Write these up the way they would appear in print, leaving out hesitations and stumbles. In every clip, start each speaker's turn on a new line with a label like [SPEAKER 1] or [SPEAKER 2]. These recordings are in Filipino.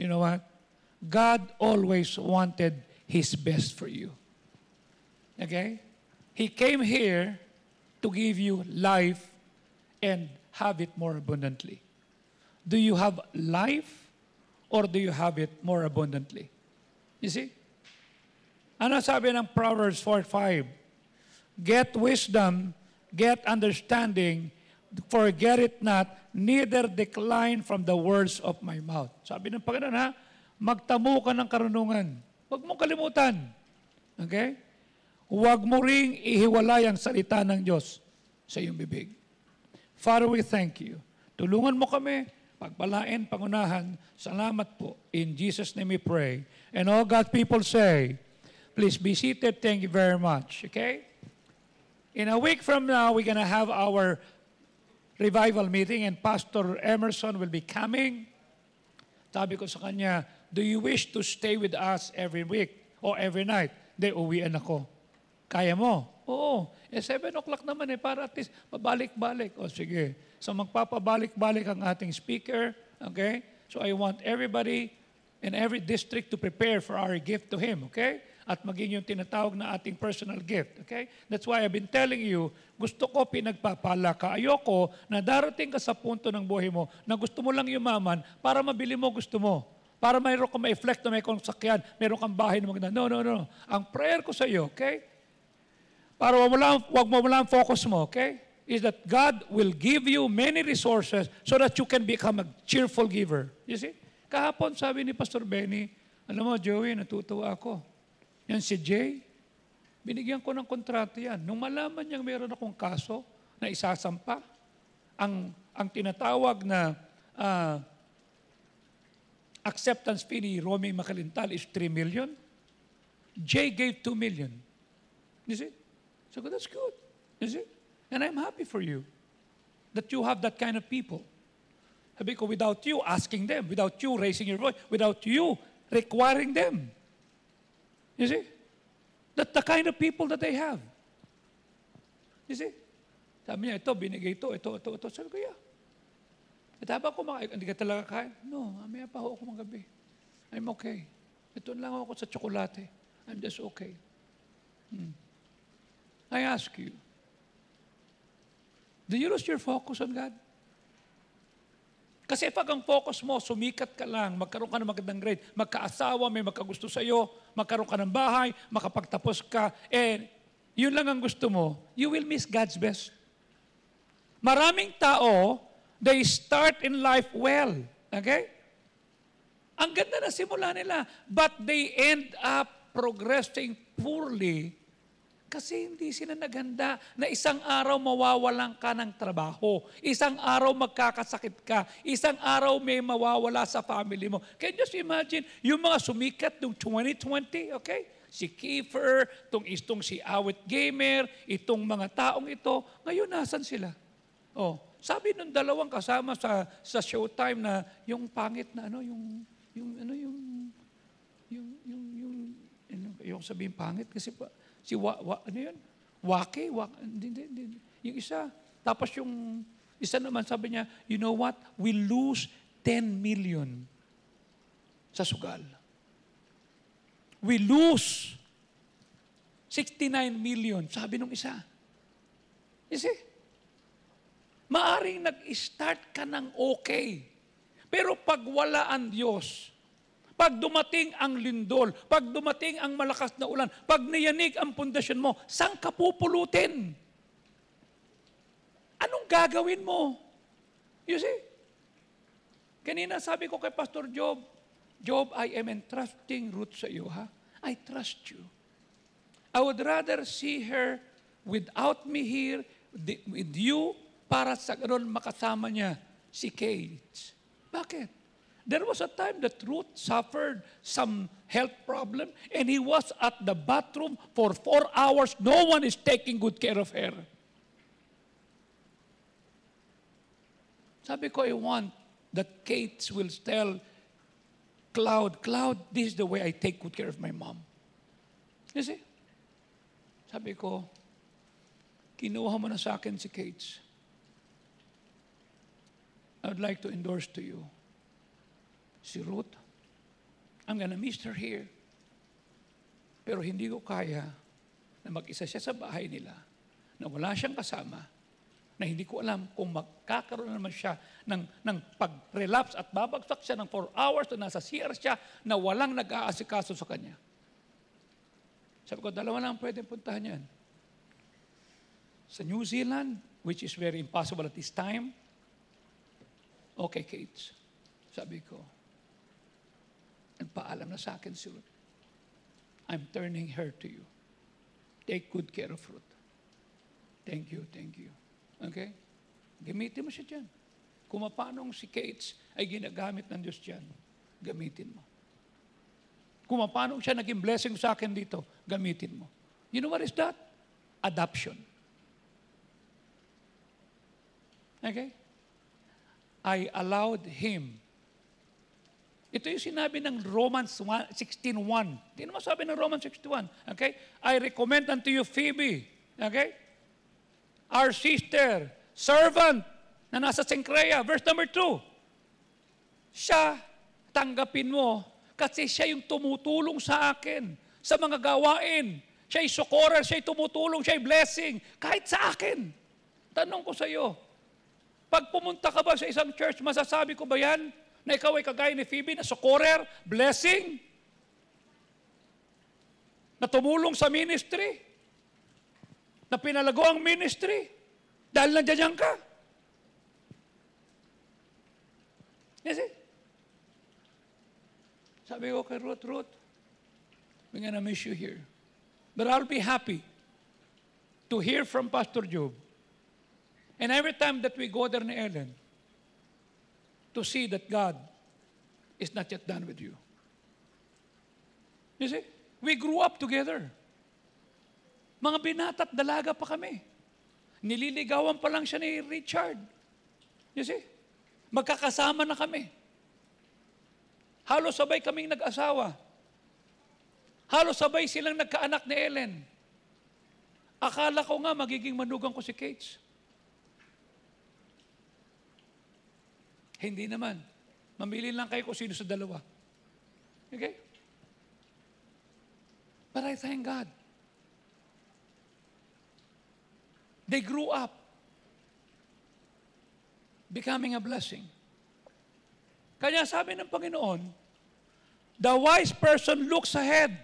[SPEAKER 1] you know what? God always wanted His best for you. Okay? He came here to give you life and have it more abundantly. Do you have life or do you have it more abundantly? You see? Ano sabi ng Proverbs 4:5? Get wisdom, get understanding, forget it not, neither decline from the words of my mouth. Sabi ng Panginoon, ha? Magtamo ka ng karunungan. Huwag mong kalimutan. Okay? Huwag mo ring ihiwalay ang salita ng Diyos sa iyong bibig. Father, we thank you. Tulungan mo kami, pagpalain, pangunahan. Salamat po. In Jesus' name we pray. And all God's people say, please be seated. Thank you very much. Okay? In a week from now, we're going to have our revival meeting and Pastor Emerson will be coming. Sabi ko sa kanya, do you wish to stay with us every week or every night? Hindi, uwian ako. Kaya mo? Oo. 7 o'clock naman para at least pabalik-balik. O sige. So magpapabalik-balik ang ating speaker. Okay? So I want everybody in every district to prepare for our gift to him. Okay? At maging yung tinatawag na ating personal gift. Okay? That's why I've been telling you, gusto ko pinagpapala ka. Ayoko na darating ka sa punto ng buhay mo na gusto mo lang yumaman para mabili mo gusto mo. Para mayroon kang ma-reflect na may sakyan, mayroon kang bahay na maganda. No, no, no. Ang prayer ko sa iyo, okay? Para wag mo lang focus mo, okay? Is that God will give you many resources so that you can become a cheerful giver. You see? Kahapon sabi ni Pastor Benny, alam mo, Joey, natutuwa ako. Yan si Jay, binigyan ko ng kontrata yan. Nung malaman niyang meron akong kaso na isasampa, ang tinatawag na acceptance fee ni Romy Macalintal is 3 million. Jay gave 2 million. You see? So that's good. You see? And I'm happy for you that you have that kind of people. Sabi ko, without you asking them, without you raising your voice, without you requiring them. You see? That's the kind of people that they have. You see? Sabi niya, ito, binigay ito. Sabi ko, yeah. At habang hindi ka talaga kain? No, mamaya pa ako magabi. I'm okay. Ito lang ako sa tsokolate. I'm just okay. I ask you, do you lose your focus on God? Kasi pag ang focus mo, sumikat ka lang, magkaroon ka ng magandang grade, magkaasawa, may magkagusto sa'yo, magkaroon ka ng bahay, makapagtapos ka, yun lang ang gusto mo, you will miss God's best. Maraming tao, they start in life well. Okay? Ang ganda na simula nila, but they end up progressing poorly kasi hindi sila naghanda na isang araw mawawalan ka ng trabaho. Isang araw magkakasakit ka. Isang araw may mawawala sa family mo. Can you just imagine, yung mga sumikat noong 2020, okay? Si Kiefer, itong si Awit Gamer, itong mga taong ito, ngayon nasan sila? Oh, sabi nung dalawang kasama sa Showtime na yung pangit na yung sabihin pangit kasi si ano yun? Waki, hindi. Yung isa. Tapos yung isa naman sabi niya, you know what? We lose 10 million sa sugal. We lose 69 million, sabi nung isa. You see? Maaring nag-start ka ng okay. Pero pag wala ang Diyos, pag dumating ang lindol, pag dumating ang malakas na ulan, pag niyanig ang pundasyon mo, saan ka pupulutin? Anong gagawin mo? You see? Kanina sabi ko kay Pastor Job, Job, I am entrusting Ruth sa iyo, ha? I trust you. I would rather see her without me here, with you, para sa ganoon makasama niya si Kate. Bakit? There was a time that Ruth suffered some health problem and he was at the bathroom for 4 hours. No one is taking good care of her. Sabi ko, I want that Kate will tell Cloud, this is the way I take good care of my mom. You see? Sabi ko, kinuha mo na sa akin si Kate. I would like to endorse to you si Ruth I'm gonna miss her here. Pero hindi ko kaya na mag-isa siya sa bahay nila, na wala siyang kasama, na hindi ko alam kung magkakaroon naman siya ng pag-relapse at babagsak siya ng 4 hours na nasa CR siya na walang nag-aasikaso sa kanya. Sabi ko, 2 lang pwedeng puntahan yan. Sa New Zealand, which is very impossible at this time. Okay, Kate. Sabi ko, nagpaalam na sa akin si Ruth. I'm turning her to you. Take good care of Ruth. Thank you, thank you. Okay? Gamitin mo siya dyan. Kung paano si Kate ay ginagamit ng Diyos dyan, gamitin mo. Kung paano siya naging blessing sa akin dito, gamitin mo. You know what is that? Adoption. Okay? I allowed him. Ito yung sinabi ng Romans 16:1. Hindi naman sabi ng Romans 16:1. Okay? I recommend unto you Phoebe. Okay? Our sister, servant, na nasa Cenchrea. Verse number 2. Siya, tanggapin mo, kasi siya yung tumutulong sa akin sa mga gawain. Siya ay sukorer, siya ay tumutulong, siya ay blessing. Kahit sa akin. Tanong ko sa iyo, pag pumunta ka ba sa isang church, masasabi ko ba yan? Na ikaw ay kagaya ni Phoebe na sukorer, blessing, na tumulong sa ministry, na pinalago ang ministry, dahil nandiyan ka. You see? Sabi ko kay Ruth, we're gonna miss you here. But I'll be happy to hear from Pastor Job. And every time that we go there ni Ellen, to see that God is not yet done with you. You see? We grew up together. Mga binata at dalaga pa kami. Nililigawan pa lang siya ni Richard. You see? Magkakasama na kami. Halos sabay kaming nag-asawa. Halos sabay silang nagkaanak ni Ellen. Akala ko nga magiging manugang ko si Kate. Hindi naman. Mamili lang kayo kung sino sa dalawa. Okay? But I thank God. They grew up becoming a blessing. Kaya sabi ng Panginoon, the wise person looks ahead.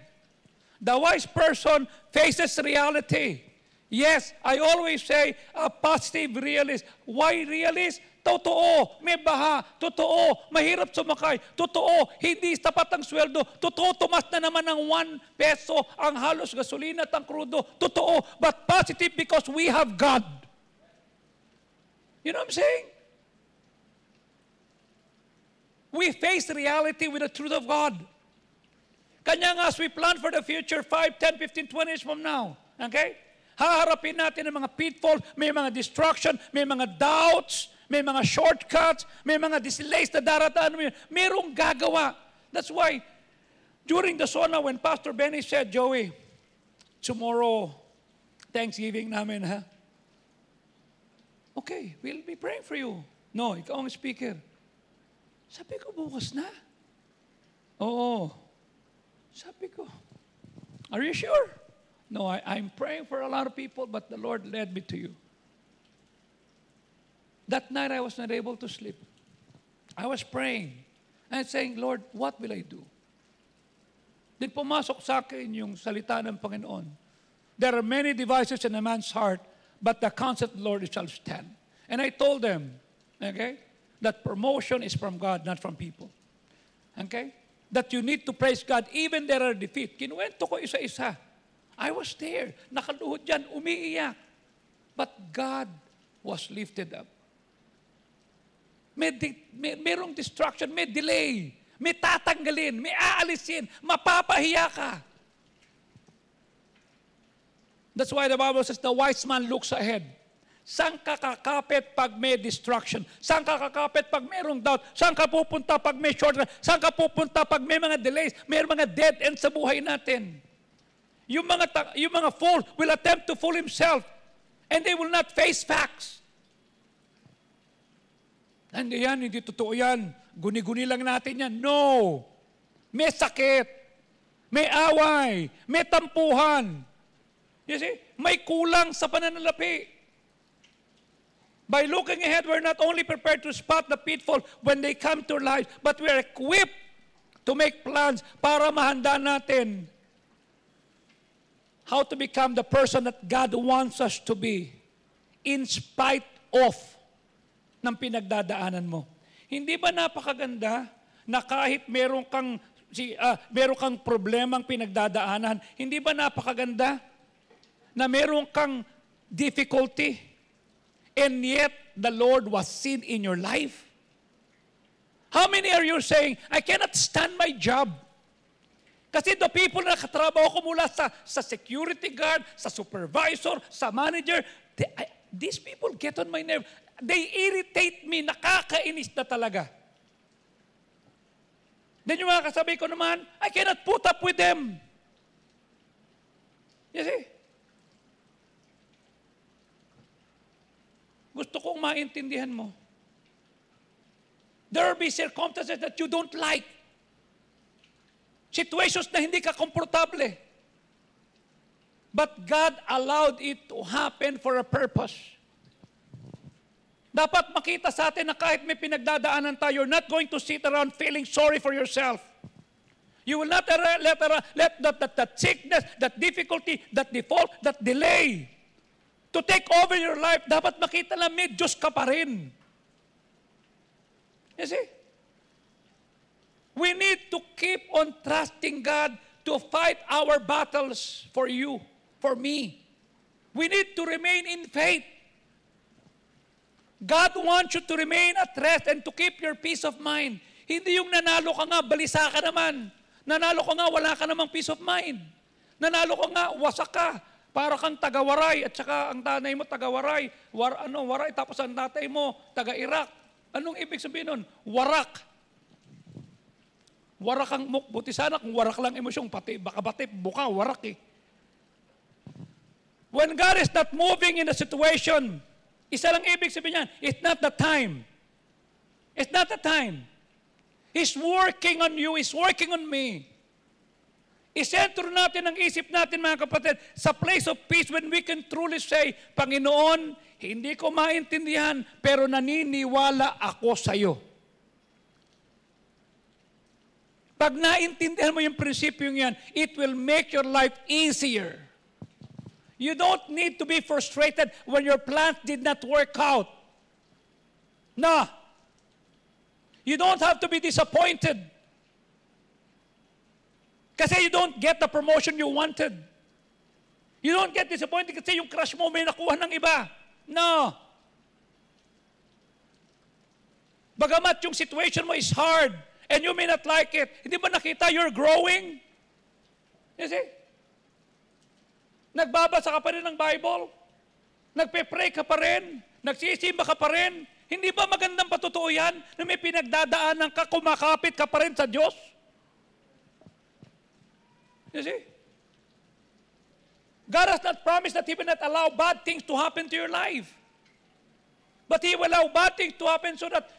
[SPEAKER 1] The wise person faces reality. Yes, I always say a positive realist. Why realist? Totoo, may baha. Totoo, mahirap sumakay. Totoo, hindi tapat ang sweldo. Totoo, tumas na naman ng 1 peso ang halos gasolina at ang krudo. Totoo, but positive because we have God. You know what I'm saying? We face reality with the truth of God. Kanya nga, as we plan for the future, 5, 10, 15, 20 years from now, okay? Haharapin natin ang mga pitfalls, may mga distraction, may mga doubts, may mga shortcuts, may mga delays na darataan mo. Merong gagawa. That's why, during the SONA, when Pastor Benny said, Joey, tomorrow, Thanksgiving namin, ha? Okay, we'll be praying for you. No, ikaw ang speaker. Sabi ko, bukas na. Oo. Sabi ko, are you sure? No, I'm praying for a lot of people, but the Lord led me to you. That night, I was not able to sleep. I was praying and saying, Lord, what will I do? Then pumasok sa akin yung salita ng Panginoon. There are many devices in a man's heart, but the concept of the Lord shall stand. And I told them, okay, that promotion is from God, not from people. Okay? That you need to praise God, even there are defeat. Kinuwento ko isa-isa. I was there, nakaluhod dyan, umiiyak. But God was lifted up. Merong distraction, may delay, may tatanggalin, may aalisin, mapapahiya ka. That's why the Bible says, the wise man looks ahead. Saan ka kakapit pag may distraction? Saan ka kakapit pag mayroong doubt? Saan ka pupunta pag may shortcut? Saan ka pupunta pag may mga delays? May mga dead end sa buhay natin. Yung mga fool will attempt to fool himself and they will not face facts. Hindi yan, hindi totoo yan. Guni-guni lang natin yan. No! may sakit, may away, may tampuhan. You see, may kulang sa pananalapi. By looking ahead, we're not only prepared to spot the pitfall when they come to life, but we're equipped to make plans para mahanda natin how to become the person that God wants us to be in spite of ng pinagdadaanan mo. Hindi ba napakaganda na kahit meron kang problemang pinagdadaanan, hindi ba napakaganda na meron kang difficulty and yet the Lord was seen in your life? How many are you saying, I cannot stand my job? Kasi the people na nakatrabaho ko mula sa security guard, sa supervisor, sa manager, these people get on my nerve. They irritate me, nakakainis na talaga. Then yung mga kasabi ko naman, I cannot put up with them. You see? Gusto kong maintindihan mo. There will be circumstances that you don't like. Situations na hindi ka komportable. But God allowed it to happen for a purpose. Dapat makita sa atin na kahit may pinagdadaanan tayo, you're not going to sit around feeling sorry for yourself. You will not let that sickness, that difficulty, that default, that delay to take over your life. Dapat makita na may Diyos ka pa rin. You see? We need to keep on trusting God to fight our battles for you, for me. We need to remain in faith. God wants you to remain at rest and to keep your peace of mind. Hindi yung nanalo ka nga, balisa ka naman. Nanalo ka nga, wala ka namang peace of mind. Nanalo ka nga, wasak ka. Para kang taga-Waray at saka ang tanay mo taga-Waray. Waray, tapos ang tatay mo taga-Iraq. Anong ibig sabihin nun? Warak. Warak ang buti sana kung warak lang emosyong, pati baka buka, warak eh. When God is not moving in a situation, isa lang ibig sabihin niyan, it's not the time. It's not the time. He's working on you, He's working on me. Isentro natin ang isip natin, mga kapatid, sa place of peace when we can truly say, Panginoon, hindi ko maintindihan, pero naniniwala ako sa iyo. Pag naintindihan mo yung prinsipyo yan, it will make your life easier. You don't need to be frustrated when your plans did not work out. No. You don't have to be disappointed. Kasi you don't get the promotion you wanted. You don't get disappointed kasi yung crush mo may nakuha ng iba. No. Bagamat yung situation mo is hard and you may not like it, hindi ba nakita you're growing? You see? Nagbabasa ka pa rin ng Bible? Nagpe-pray ka pa rin? Nagsisimba ka pa rin? Hindi ba magandang patotoo yan na may pinagdadaanan ka, kumakapit ka pa rin sa Diyos? You see? God has not promised that He will not allow bad things to happen to your life. But He will allow bad things to happen so that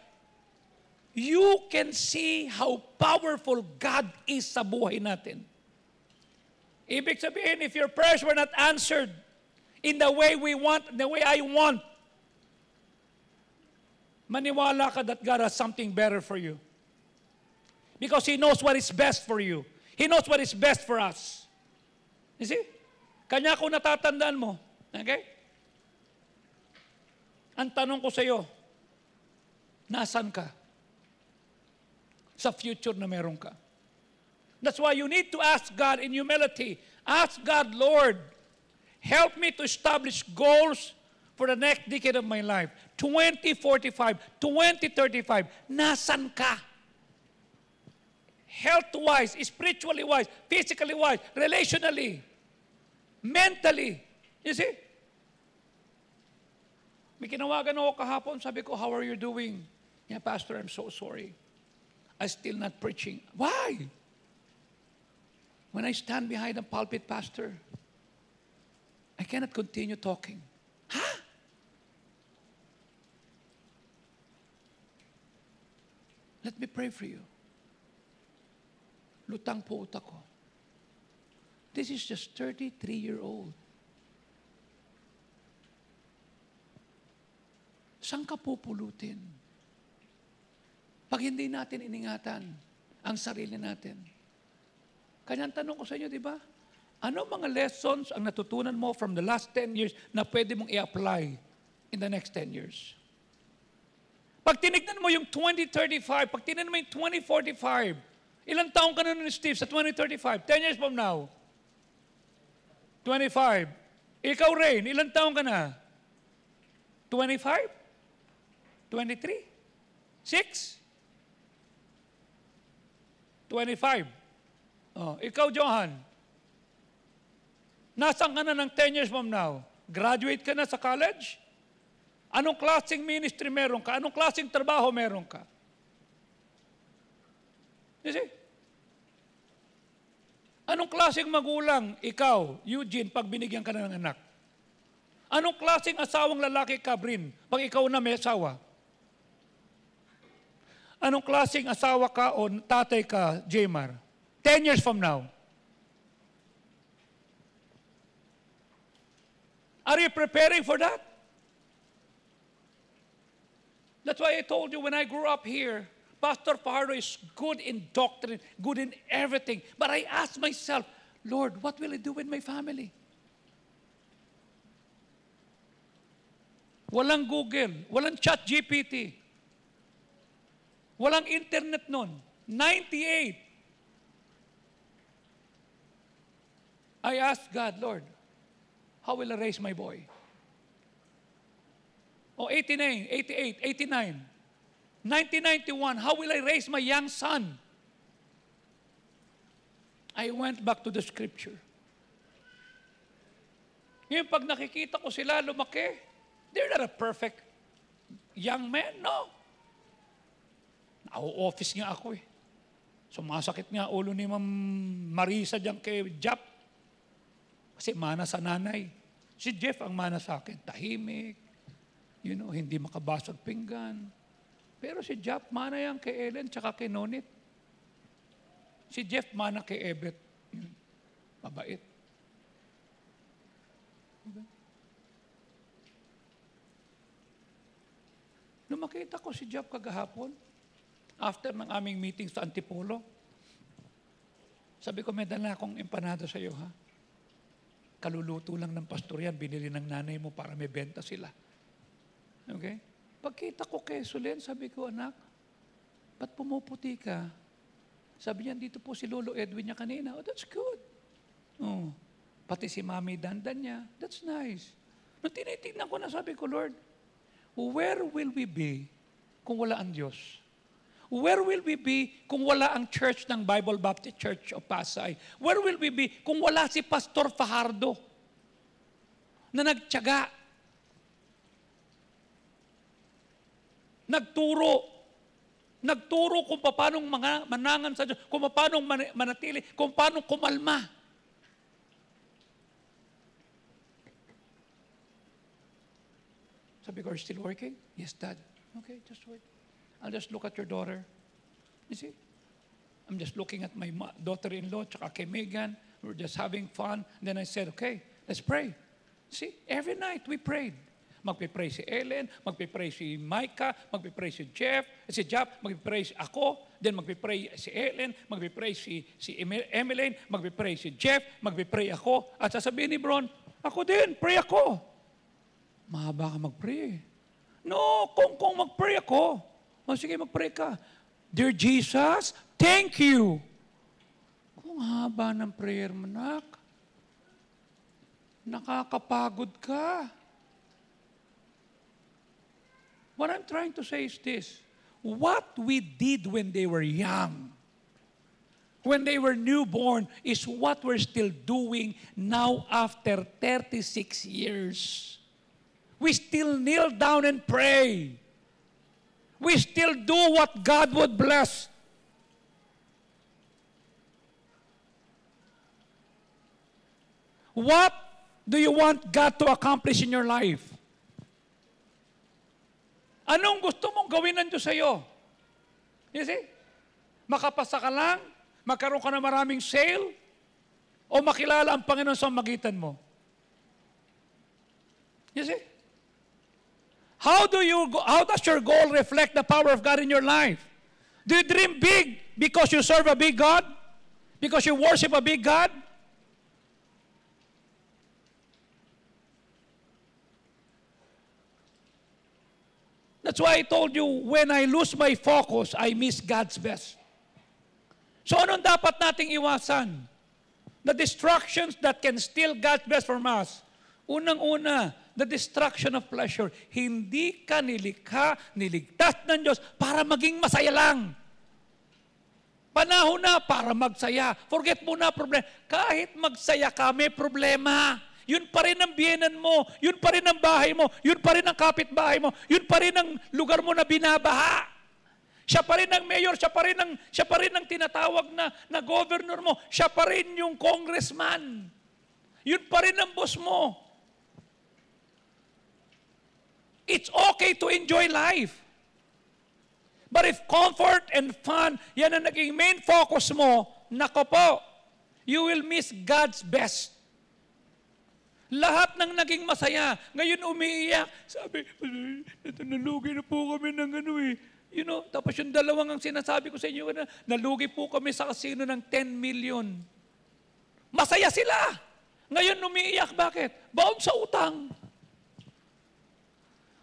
[SPEAKER 1] you can see how powerful God is sa buhay natin. Ibig sabihin, if your prayers were not answered in the way we want, the way I want, maniwala ka that God has something better for you. Because He knows what is best for you. He knows what is best for us. You see? Kanya kung natatandaan mo, okay? Ang tanong ko sa iyo, nasan ka? Sa future na meron ka. That's why you need to ask God in humility. Ask God, Lord, help me to establish goals for the next decade of my life. 2045, 2035, nasan ka? Health-wise, spiritually wise, physically wise, relationally, mentally. You see? May kinawagan ako kahapon, sabi ko, how are you doing? Yeah, Pastor, I'm so sorry. I'm still not preaching. Why? When I stand behind the pulpit, Pastor, I cannot continue talking. Huh? Let me pray for you. Lutang po utak ko. This is just 33-year-old. Saan ka pupulutin? Pag hindi natin iningatan ang sarili natin. Kanya tanong ko sa inyo, di ba? Ano mga lessons ang natutunan mo from the last 10 years na pwede mong i-apply in the next 10 years? Pag tinignan mo yung 2035, pag tinignan mo yung 2045, ilang taong ka na nun, Steve, sa 2035? 10 years from now? 25. Ikaw, Rain, ilang taong ka na? 25? 23? 6? 25. Oh, ikaw, Johan, nasaan ka na ng 10 years from now? Graduate ka na sa college? Anong klaseng ministry meron ka? Anong klaseng trabaho meron ka? You see? Anong klaseng magulang, ikaw, Eugene, pag binigyan ka na ng anak? Anong klaseng asawang lalaki ka, Brin, pag ikaw na may asawa? Anong klaseng asawa ka o tatay ka, Jmar? 10 years from now. Are you preparing for that? That's why I told you when I grew up here, Pastor Fajardo is good in doctrine, good in everything. But I asked myself, Lord, what will I do with my family? Walang Google, walang ChatGPT, walang internet nun. 98. I asked God, Lord, how will I raise my boy? Oh, 89, 88, 89. 1991, how will I raise my young son? I went back to the scripture. Ngayon, pag nakikita ko sila lumaki, they're not a perfect young man, no. Office nga ako eh. Sumasakit nga ulo ni Ma'am Marisa diyan kay Jap. Kasi mana sa nanay. Si Jeff ang mana sa akin. Tahimik. You know, hindi makabasag pinggan. Pero si Jeff, mana yan kay Ellen tsaka kay Nonit. Si Jeff, mana kay Ebet. Mabait. Okay. Nung makita ko si Jeff kagahapon, after ng aming meeting sa Antipolo, sabi ko, may dala akong empanada sa iyo, ha? Kaluluto lang ng pastor yan, binili ng nanay mo para may benta sila. Okay? Pagkita ko kay Sulen, sabi ko, anak, ba't pumuputi ka? Sabi niya, dito po si Lolo Edwin niya kanina. Oh, that's good. Oh, pati si Mami Dandan niya. That's nice. Nung tinitignan ko na, sabi ko, Lord, where will we be kung wala ang Diyos? Where will we be kung wala ang church ng Bible Baptist Church of Pasay? Where will we be kung wala si Pastor Fajardo na nagtiyaga, nagturo kung paano manangan sa Diyos, kung paano manatili, kung paano kumalma. Sabi ko, are you still working? Yes, Dad. Okay, just wait. I'll just look at your daughter. You see? I'm just looking at my daughter-in-law, tsaka kay Megan. We're just having fun. Then I said, okay, let's pray. See, every night we prayed. Magpipray si Ellen, magpipray si Micah, magpipray si Jeff, magpipray si ako, then magpipray si Ellen, magpipray si Emeline, magpipray si Jeff, magpipray ako. At sasabihin ni Bron, ako din, pray ako. Mahaba ka mag-pray. No, kung mag-pray ako. O sige, mag-pray ka. Dear Jesus, thank you. Kung haba ng prayer mo, nak, nakakapagod ka. What I'm trying to say is this. What we did when they were young, when they were newborn, is what we're still doing now after 36 years. We still kneel down and pray. We still do what God would bless. What do you want God to accomplish in your life? Anong gusto mong gawin ng Diyos sa'yo? You see? Makapasa ka lang, Magkaroon ka na maraming sale? O makilala ang Panginoon sa magitan mo? You see? How does your goal reflect the power of God in your life? Do you dream big because you serve a big God? Because you worship a big God? That's why I told you, when I lose my focus, I miss God's best. So anong dapat nating iwasan? The distractions that can steal God's best from us. Unang-una, the distraction of pleasure. Hindi ka niligtas ng Diyos para maging masaya lang. Panahon na para magsaya. Forget mo na problema. Kahit magsaya ka, may problema. Yun pa rin ang biyenan mo. Yun pa rin ang bahay mo. Yun pa rin ang kapitbahay mo. Yun pa rin ang lugar mo na binabaha. Siya pa rin ang mayor. Siya pa rin ang tinatawag na governor mo. Siya pa rin yung congressman. Yun pa rin ang boss mo. It's okay to enjoy life. But if comfort and fun, yan ang naging main focus mo, nako po, you will miss God's best. Lahat ng naging masaya, ngayon umiiyak. Sabi, nalugi na po kami ng ano eh. You know, tapos yung dalawang ang sinasabi ko sa inyo, nalugi po kami sa casino ng 10 million. Masaya sila. Ngayon umiiyak, bakit? Baon sa utang.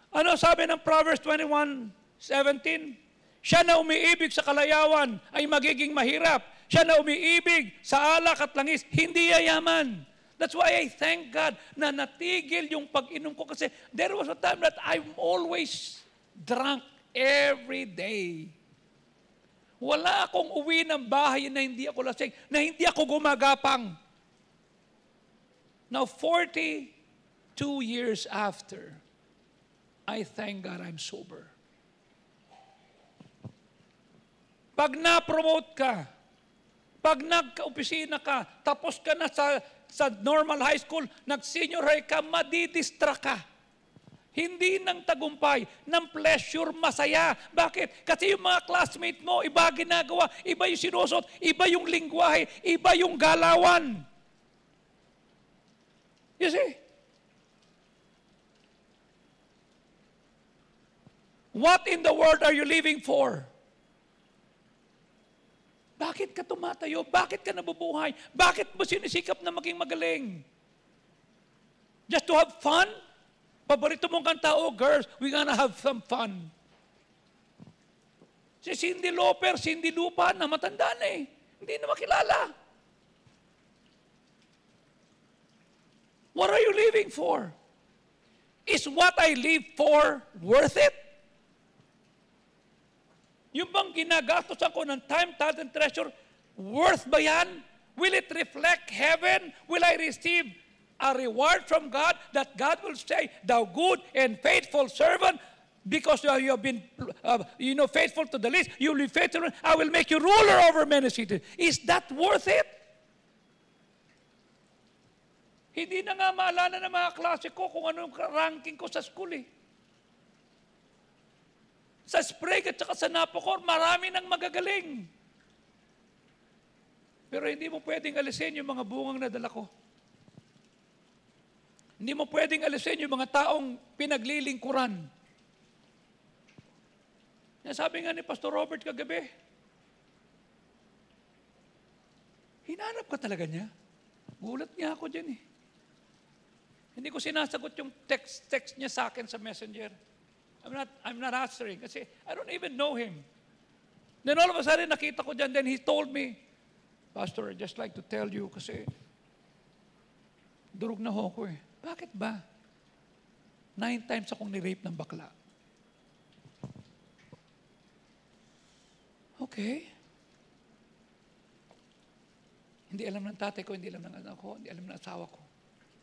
[SPEAKER 1] Ano sabi ng Proverbs 21:17? Siya na umiibig sa kalayawan ay magiging mahirap. Siya na umiibig sa alak at langis, hindi yayaman. That's why I thank God na natigil yung pag-inom ko kasi there was a time that I'm always drunk every day. Wala akong uwi ng bahay na hindi ako lasing, na hindi ako gumagapang. Now, 42 years after, I thank God I'm sober. Pag na-promote ka, pag nagka-opisina ka, tapos ka na sa normal high school, nag-senior high ka, madidistract ka. Hindi ng tagumpay, ng pleasure, masaya. Bakit? Kasi yung mga classmate mo, iba ginagawa, iba yung sinusot, iba yung lingwahe, iba yung galawan. You see? What in the world are you living for? Bakit ka tumatayo? Bakit ka nabubuhay? Bakit mo sinisikap na maging magaling? Just to have fun? Paborito mong kanta, oh girls, we're gonna have some fun. Si Cindy Lauper, Cindy Lupa na matanda na eh. Hindi na makilala. What are you living for? Is what I live for worth it? Yung bang ginagastos ako ng time, talent, and treasure, worth ba yan? Will it reflect heaven? Will I receive a reward from God that God will say, thou good and faithful servant, because you have been faithful to the least, you will be faithful, I will make you ruler over many cities. Is that worth it? Hindi na nga maalala ng mga klase ko kung ano yung ranking ko sa school eh. Sa Sprague at saka sa Napocor, marami nang magagaling. Pero hindi mo pwedeng alisin yung mga bungang nadala ko. Hindi mo pwedeng alisin yung mga taong pinaglilingkuran. Sabi nga ni Pastor Robert kagabi, hinanap ka talaga niya. Gulat niya ako dyan eh. Hindi ko sinasagot yung text niya sa akin sa messenger. I'm not answering kasi I don't even know him. Then all of a sudden, nakita ko dyan, then he told me, Pastor, I'd just like to tell you kasi durog na ho ko eh. Bakit ba? 9 times akong ni-rape ng bakla. Okay. Hindi alam ng tatay ko, hindi alam ng anak ko, hindi alam ng asawa ko.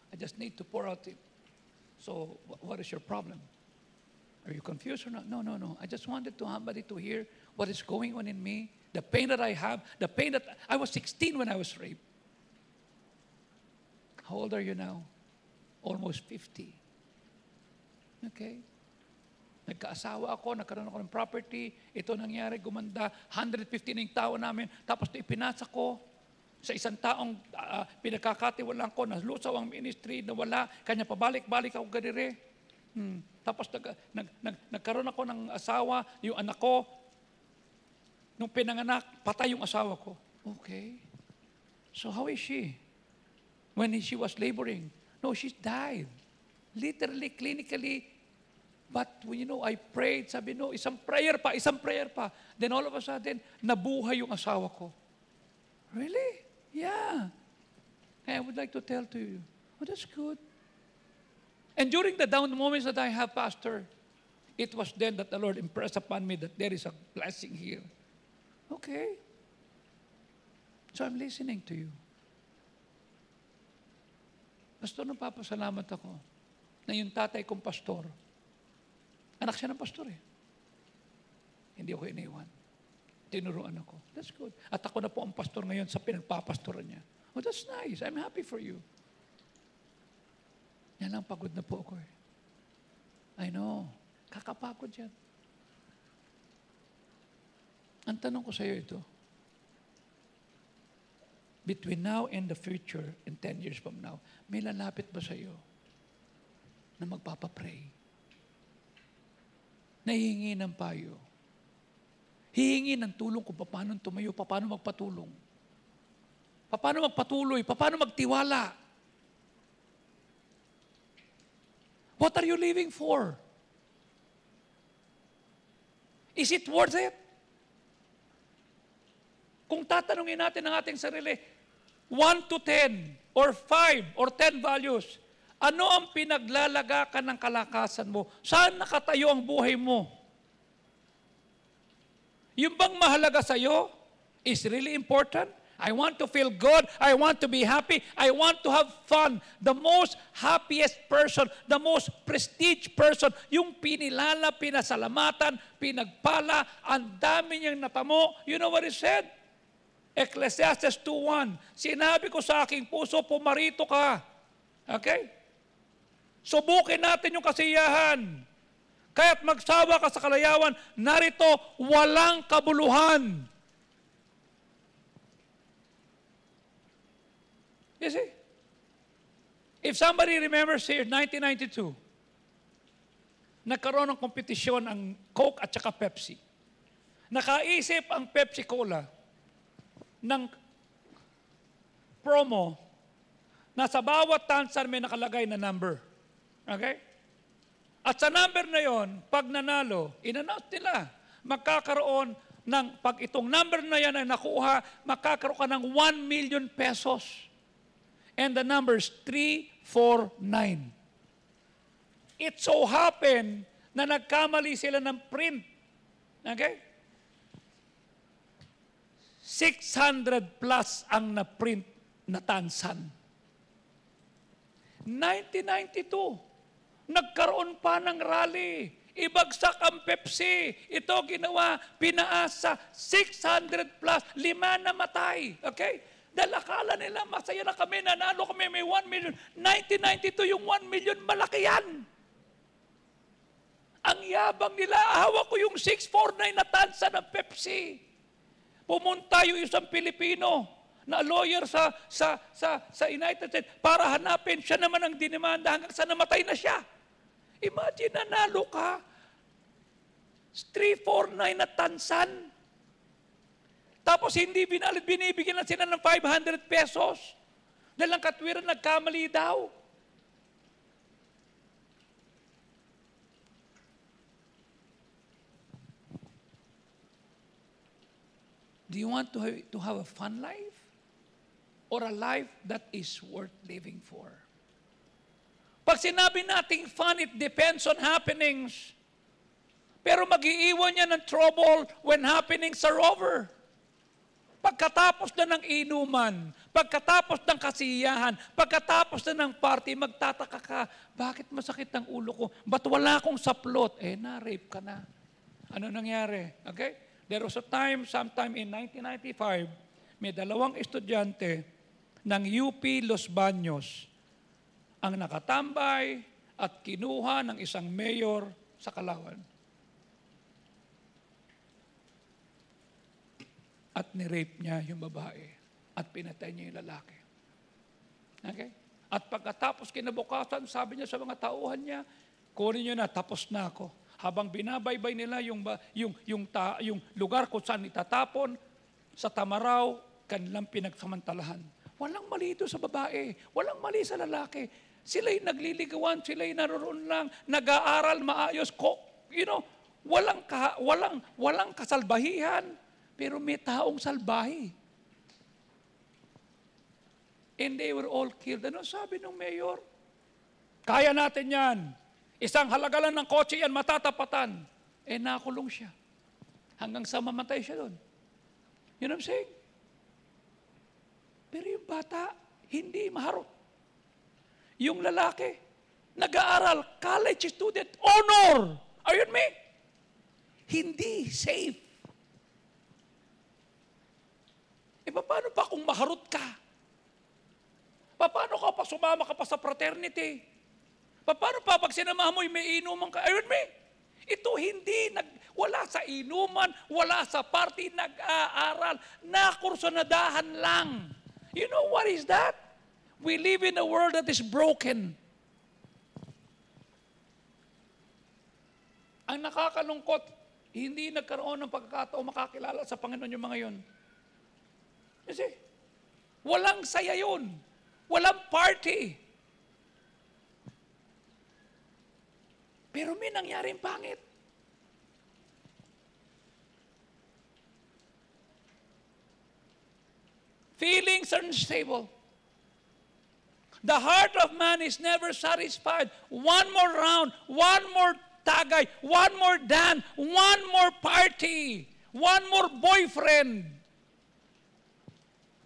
[SPEAKER 1] I just need to pour out it. So, what is your problem? Are you confused or not? No. I just wanted somebody to hear what is going on in me, the pain that I have, the pain that I was 16 when I was raped. How old are you now? Almost 50. Okay? Nagkaasawa ako, nagkaroon ako ng property, ito nangyari, gumanda, 150 na yung tao namin, tapos ipinasa ko sa isang taong pinagkakatiwalaan ko, nalusaw ang ministry, nawala, kanya pabalik-balik ako ganire. Tapos nagkaroon ako ng asawa, yung anak ko, nung pinanganak, patay yung asawa ko. Okay. So how is she? When she was laboring? No, she died. Literally, clinically. But I prayed, sabi isang prayer pa. Then all of a sudden, nabuhay yung asawa ko. Really? Yeah. I would like to tell to you, that's good. And during the down moments that I have, Pastor, it was then that the Lord impressed upon me that there is a blessing here. Okay. So I'm listening to you. Pastor, napapasalamat ako na yung tatay kong pastor, anak siya ng pastor eh. Hindi ako iniwan. Tinuruan ako. That's good. At ako na po ang pastor ngayon sa pinagpapastoran niya. Oh, that's nice. I'm happy for you. Yan lang, pagod na po ako eh. I know. Kakapagod yan. Ang tanong ko sa iyo ito, between now and the future, and 10 years from now, may lalapit ba sa iyo na magpapapray? Nahihingi ng payo. Hihingi ng tulong kung paano tumayo, paano magpatulong. Paano magpatuloy, paano magtiwala. What are you living for? Is it worth it? Kung tatanungin natin ang ating sarili, 1 to 10, or 5, or 10 values, ano ang pinaglalagakan ng kalakasan mo? Saan nakatayo ang buhay mo? Yung bang mahalaga sa iyo is really important? I want to feel good. I want to be happy. I want to have fun. The most happiest person, the most prestige person, yung pinilala, pinasalamatan, pinagpala, ang dami niyang natamo. You know what he said? Ecclesiastes 2:1. Sinabi ko sa aking puso, pumarito ka. Okay? Subukin natin yung kasiyahan. Kaya't magsawa ka sa kalayawan, narito walang kabuluhan. You see? If somebody remembers here, 1992, nagkaroon ng kompetisyon ang Coke at saka Pepsi. Nakaisip ang Pepsi Cola ng promo na sa bawat tansan may nakalagay na number. Okay? At sa number na yon, pag nanalo, in-announce nila, magkakaroon ng, pag itong number na yan ay nakuha, magkakaroon ka ng 1 million pesos. And the number is 349. It so happened na nagkamali sila ng print. Okay? 600 plus ang na-print na tansan. 1992, nagkaroon pa ng rally. Ibagsak ang Pepsi. Ito ginawa, pinaasa, 600 plus, 5 namatay. Okay? Dahil akala nila, masaya na kami, nanalo kami, may 1 million. 1992, yung 1 million, malaki yan. Ang yabang nila, hawak ko yung 649 na tansa ng Pepsi. Pumunta yung isang Pilipino na lawyer sa United States para hanapin, siya naman ang dinimanda hanggang sa namatay na siya. Imagine, nanalo ka. 349 na tansan. Tapos hindi binibigyan na sila ng 500 pesos. Dahil ang katwiran, nagkamali daw. Do you want to have a fun life? Or a life that is worth living for? Pag sinabi nating fun, it depends on happenings. Pero mag-iiwan niya ng trouble when happenings are over. Pagkatapos na ng inuman, pagkatapos ng kasiyahan, pagkatapos na ng party, magtataka ka, bakit masakit ang ulo ko? Ba't wala akong saplot? Na-rape ka na. Ano nangyari? Okay? There was a time, sometime in 1995, may 2 estudyante ng UP Los Baños ang nakatambay at kinuha ng isang mayor sa Calauan. at ni-rape niya yung babae at pinatay niya yung lalaki. Okay? At pagkatapos kinabukasan, sabi niya sa mga tauhan niya, kunin niyo na, tapos na ako. Habang binabaybay nila yung lugar kung saan itatapon, sa Tamaraw, kanilang pinagsamantalahan. Walang mali ito sa babae, walang mali sa lalaki. Sila'y nagliligawan, sila'y naroon lang, nag-aaral maayos, walang kasalbahihan, pero may taong salbahi. And they were all killed. Ano sabi ng mayor? Kaya natin yan. Isang halaga lang ng kotse yan, matatapatan. Nakulong siya. Hanggang sa mamatay siya doon. You know what I'm saying? Pero yung bata, hindi maharot. Yung lalaki, nag-aaral, college student, honor. Are you with me? Hindi safe. Paano pa kung maharot ka? Paano ka pa sumama ka pa sa fraternity? Paano pa pag sinamahan mo may inuman ka? Are you with me? Ito hindi, wala sa inuman, wala sa party, nag-aaral, nakursunadahan lang. You know what is that? We live in a world that is broken. Ang nakakalungkot, hindi nagkaroon ng pagkakataon makakilala sa Panginoon yung mga yun. Kasi, walang saya yun. Walang party. Pero may nangyaring pangit. Feelings are unstable. The heart of man is never satisfied. One more round, one more tagay, one more dan, one more party, one more boyfriend.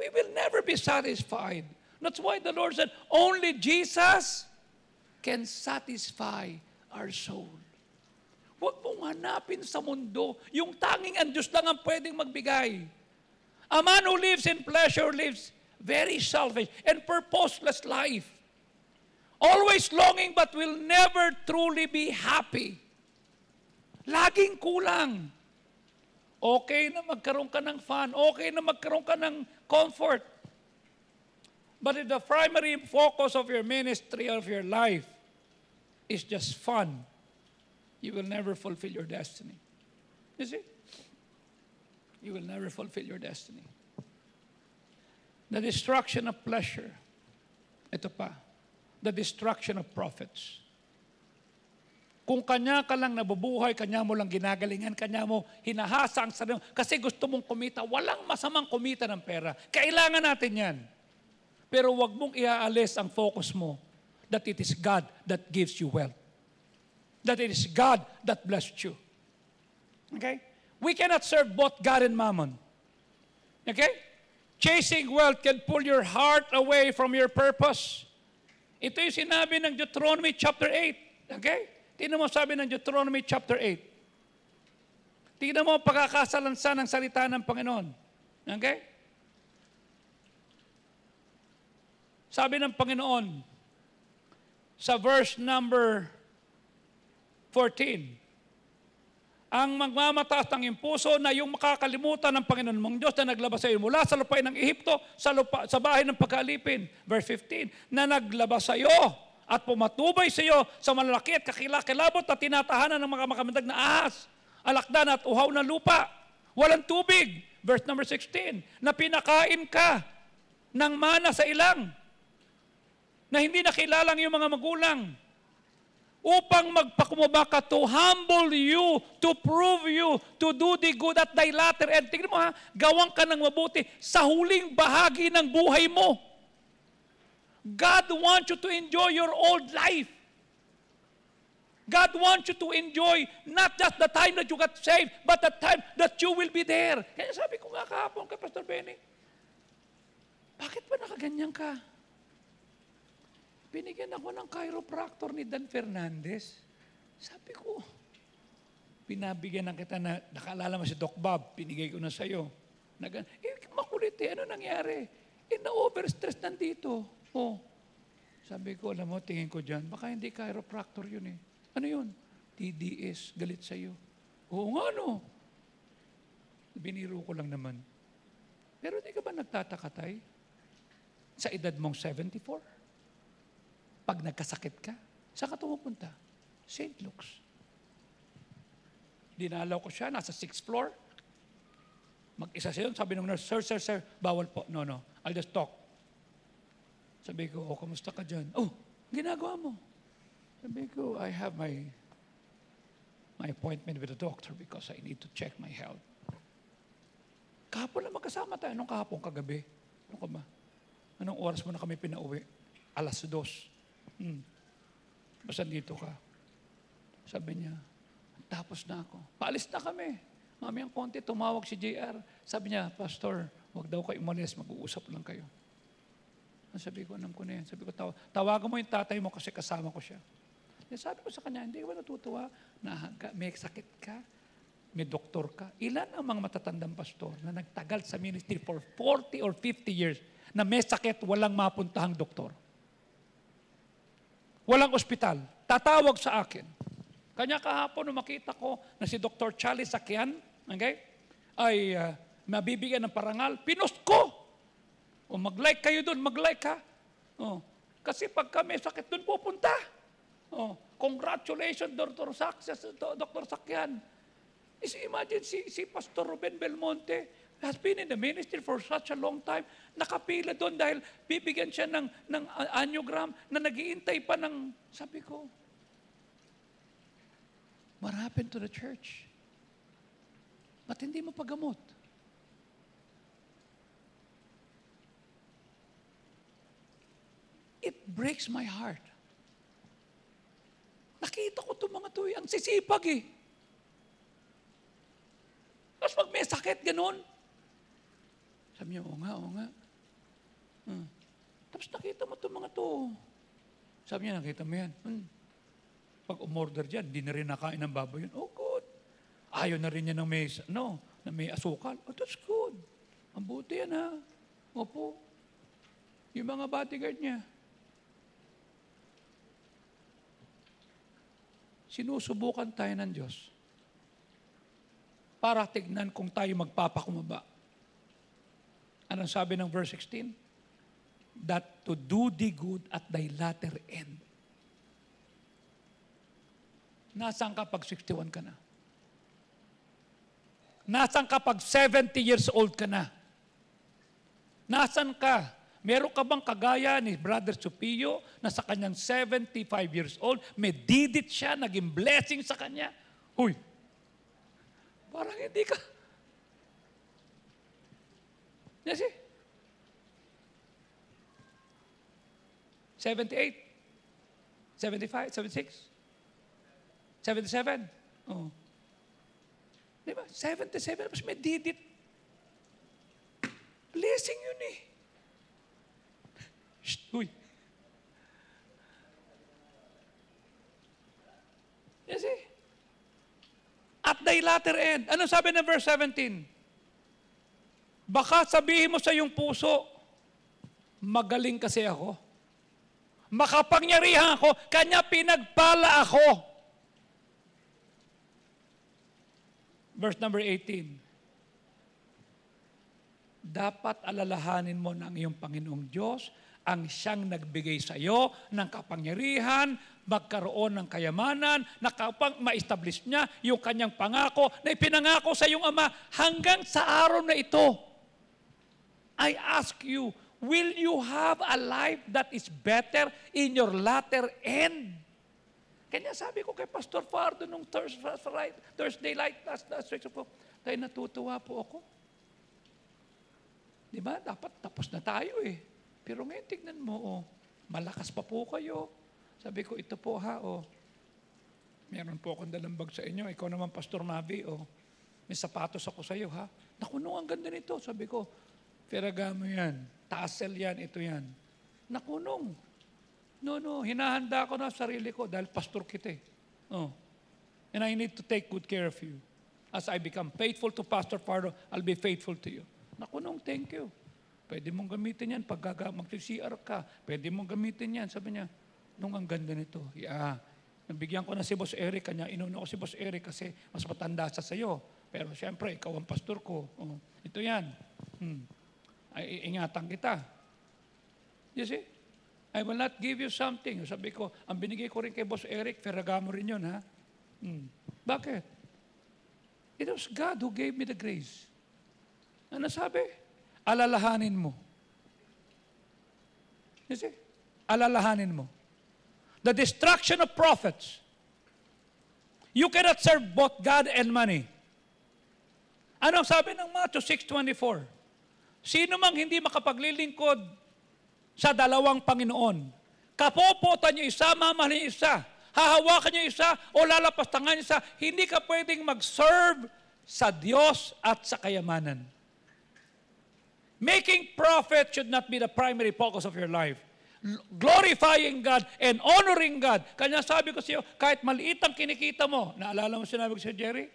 [SPEAKER 1] We will never be satisfied. That's why the Lord said, only Jesus can satisfy our soul. Huwag mong hanapin sa mundo. Yung tanging ang Diyos lang ang pwedeng magbigay. A man who lives in pleasure lives very selfish and purposeless life. Always longing but will never truly be happy. Laging kulang. Okay na magkaroon ka ng fun. Okay na magkaroon ka ng comfort. But if the primary focus of your ministry, of your life, is just fun, you will never fulfill your destiny. You see? You will never fulfill your destiny. The destruction of pleasure. Ito pa. The destruction of prophets. Kung kanya ka lang nabubuhay, kanya mo lang ginagalingan, kanya mo hinahasa ang sarili mo, kasi gusto mong kumita, walang masamang kumita ng pera. Kailangan natin yan. Pero wag mong iaalis ang focus mo that it is God that gives you wealth. That it is God that blessed you. Okay? We cannot serve both God and mammon. Okay? Chasing wealth can pull your heart away from your purpose. Ito yung sinabi ng Deuteronomy chapter 8. Okay? Tingnan mo sabi ng Deuteronomy chapter 8. Tingnan mo ang pagkakasalansan ng salita ng Panginoon. Okay? Sabi ng Panginoon sa verse number 14, ang magmamataas ng impuso na yung makakalimutan ng Panginoon mong Diyos na naglabas sa iyo mula sa lupain ng Ehipto sa bahay ng pagkaalipin. Verse 15, na naglabas sa iyo at pumatubay sa iyo sa malalaki at kakilakilabot at tinatahanan ng mga makamandag na ahas, alakdan at uhaw na lupa, walang tubig. Verse number 16, na pinakain ka ng mana sa ilang, na hindi nakilalang yung mga magulang, upang magpakumbaba ka to humble you, to prove you, to do the good at thy latter end. Tingnan mo ha, gawang ka ng mabuti sa huling bahagi ng buhay mo. God wants you to enjoy your old life. God wants you to enjoy not just the time that you got saved, but the time that you will be there. Kaya sabi ko nga kahapon kay Pastor Benny, bakit ba nakaganyan ka? Binigyan ako ng chiropractor ni Dan Fernandez. Sabi ko, pinabigyan na kita na, nakaalala mo si Doc Bob, pinigay ko na sa'yo. Makulit ano nangyari? Na-overstress nandito. Sabi ko, alam mo, tingin ko dyan, baka hindi chiropractor yun eh. Ano yun? TDS, galit sa'yo. Oo nga no. Biniro ko lang naman. Pero hindi ka ba nagtataka, Tay? Sa edad mong 74? Pag nagkasakit ka, saan ka tumupunta? St. Luke's. Dinalaw ko siya, nasa 6th floor. Mag-isa siya yun, sabi ng nurse, sir, bawal po. No, I'll just talk. Sabi ko, kamusta ka dyan? Ginagawa mo. Sabi ko, I have my appointment with the doctor because I need to check my health. Kahapon na magkasama tayo. Anong kahapon? Kagabi? Ano ka ba? Anong oras mo na kami pinauwi? 2:00. Basta dito ka. Sabi niya, tapos na ako. Paalis na kami. Mamayang konti, tumawag si JR. Sabi niya, Pastor, wag daw kayo umalis, mag-uusap lang kayo. Sabi ko, alam ko na yan. Sabi ko, tawagan mo yung tatay mo kasi kasama ko siya. Sabi ko sa kanya, hindi ka ba natutuwa na may sakit ka? May doktor ka. Ilan ang mga matatandang pastor na nagtagal sa ministry for 40 or 50 years na may sakit, walang mapuntahang doktor? Walang ospital. Tatawag sa akin. Kanya kahapon, nung makita ko na si Dr. Charlie Sakian, okay, ay mabibigyan ng parangal, pinost ko. Mag-like kayo doon, mag-like ka. Kasi pagka may sakit doon, pupunta. Congratulations, Dr. Sakian. Imagine si Pastor Ruben Belmonte has been in the ministry for such a long time. Nakapila doon dahil bibigyan siya ng angiogram na nag-iintay pa ng, sabi ko, what happened to the church? Ba't hindi mo pagamot? It breaks my heart. Nakita ko itong mga to, ang sisipag eh. Tapos pag may sakit, ganun. Sabi niya, oo nga. Tapos nakita mo itong mga to. Sabi niya, nakita mo yan. Pag umorder dyan, di na rin nakain ng baboy yun. Oh, good. Ayaw na rin niya ng na may asukal. Oh, that's good. Ang buti yan, ha? Opo. Yung mga bodyguard niya. Sinusubukan tayo ng Diyos para tignan kung tayo magpapakumaba. Anong sabi ng verse 16? That to do thee good at thy latter end. Nasaan ka pag 61 ka na? Nasaan ka pag 70 years old ka na? Nasaan ka? Meron ka bang kagaya ni Brother Supio na sa kanyang 75 years old, may didit siya, naging blessing sa kanya? Huy, parang hindi ka. Yes, 78, 75, 76, 77. Oh. Di ba? 77, tapos may didit. Blessing yun eh. Uy. Yes, eh. At thy latter end. Ano sabi ng verse 17? Baka sabihin mo sa iyong puso, magaling kasi ako. Makapangyarihan ako, kanya pinagpala ako. Verse number 18. Dapat alalahanin mo ng iyong Panginoong Diyos ang siyang nagbigay sa iyo ng kapangyarihan, magkaroon ng kayamanan, na kapag ma-establish niya yung kanyang pangako na ipinangako sa iyong Ama hanggang sa araw na ito. I ask you, will you have a life that is better in your latter end? Kanya sabi ko kay Pastor Fardo nung Thursday night, tayo natutuwa po ako. Di ba? Dapat tapos na tayo eh. Pero ngayon, tignan mo, malakas pa po kayo. Sabi ko, ito po ha, meron po akong dalang bag sa inyo. Ikaw naman, Pastor Mavi, may sapatos ako sa iyo ha. Naku, ang ganda nito. Sabi ko, Ferragamo yan, tassel yan, ito yan. Naku, No, hinahanda ko na sarili ko dahil pastor kita eh. And I need to take good care of you. As I become faithful to Pastor Fardo, I'll be faithful to you. Naku, thank you. Pwede mong gamitin yan pag mag-CR ka. Pwede mong gamitin yan. Sabi niya, ang ganda nito. Yeah. Nabigyan ko na si Boss Eric. Kanya inuna ko si Boss Eric kasi mas matanda sa sayo. Pero siyempre, ikaw ang pastor ko. Ito yan. ay ingatan kita. You see? I will not give you something. Sabi ko, ang binigay ko rin kay Boss Eric, Ferragamo rin yun, ha? Bakit? It was God who gave me the grace. Ano sabi? Alalahanin mo. You see? Alalahanin mo. The destruction of prophets. You cannot serve both God and money. Ano ang sabi ng Matthew 6:24? Sino mang hindi makapaglilingkod sa dalawang Panginoon, kapopotan niyo isa, mamahalin niyo isa, hahawakan niyo isa, o lalapastangan niyo isa, hindi ka pwedeng mag-serve sa Diyos at sa kayamanan. Making profit should not be the primary focus of your life. Glorifying God and honoring God. Kanya sabi ko sa iyo, kahit maliit ang kinikita mo, naalala mo sinabi ko sa Jerry?